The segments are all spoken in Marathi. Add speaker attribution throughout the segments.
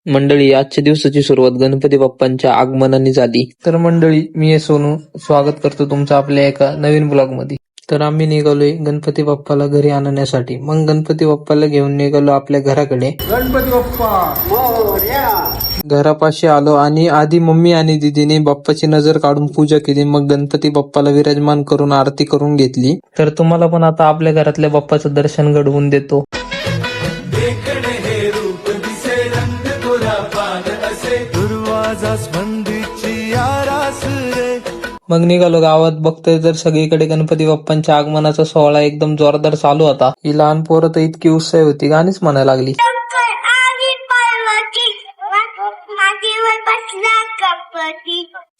Speaker 1: मंडळी, आजच्या दिवसाची सुरुवात गणपती बाप्पांच्या आगमनाने झाली. तर मंडळी, मी आहे सोनू, स्वागत करतो तुमचं आपल्या एका नवीन ब्लॉग मध्ये. तर आम्ही निघालोय गणपती बाप्पाला घरी आणण्यासाठी. मग गणपती बाप्पाला घेऊन निघालो आपल्या घराकडे.
Speaker 2: गणपती बाप्पा
Speaker 1: घरापाशी आलो आणि आधी मम्मी आणि दीदीने बाप्पाची नजर काढून पूजा केली. मग गणपती बाप्पाला विराजमान करून आरती करून घेतली. तर तुम्हाला पण आता आपल्या घरातल्या बाप्पाचं दर्शन घडवून देतो. मग निघालो गावात. बघतोय तर सगळीकडे गणपती बाप्पांच्या आगमनाचा सोहळा एकदम जोरदार चालू होता. ही लहान पोरं तर इतकी उत्साही होती, गाणीच म्हणायला लागली.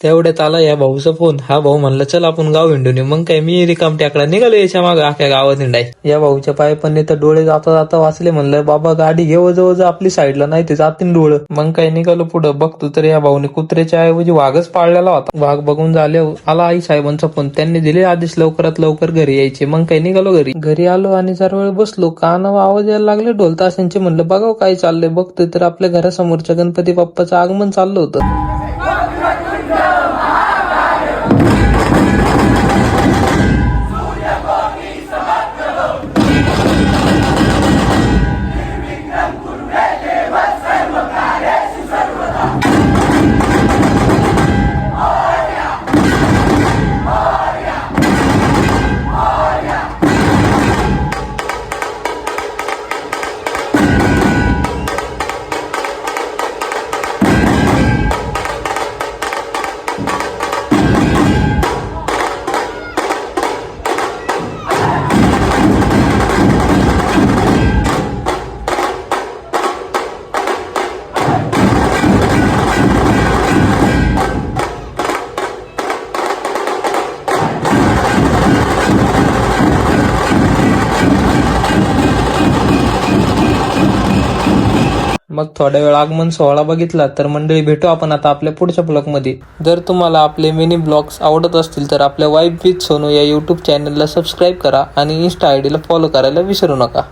Speaker 1: तेवढ्यात आला या भाऊचा फोन. हा भाऊ म्हणला चल आपण गाव हिंडून येऊ. मग काय मी रिकाम टाकला निघालो याच्या मागे अख्या गावात हिंडाय. या भाऊच्या पाय पण तर डोळे जाता जाता वाचले. म्हणलं बाबा गाडी घेऊ जवळ आपली साईडला, नाही ते जातीन डोळं. मग काय निघालो पुढं. बघतो तर या भाऊने कुत्र्याच्या ऐवजी वाघच पाळलेला होता. वाघ बघून झाले आला आई साहेबांचा फोन. त्यांनी दिले आदेश लवकरात लवकर घरी यायचे. मग काय निघालो घरी आलो आणि जरा वेळ बसलो. कानावर आवाज यायला लागले ढोल ताशांचे. म्हणलं बघाव काय चाललंय. बघतोय तर आपल्या घरासमोरच्या गणपती बाप्पाचं आगमन चाललं होतं. मग थोड्या वेळ आगमन सोहळा बघितला. तर मंडळी भेटू आपण आता आपल्या पुढच्या ब्लॉग मध्ये. जर तुम्हाला आपले मिनी ब्लॉग्स आवडत असतील तर आपल्या वाईब विथ सोनू या युट्यूब चॅनलला सबस्क्राईब करा आणि इन्स्टा आयडीला फॉलो करायला विसरू नका.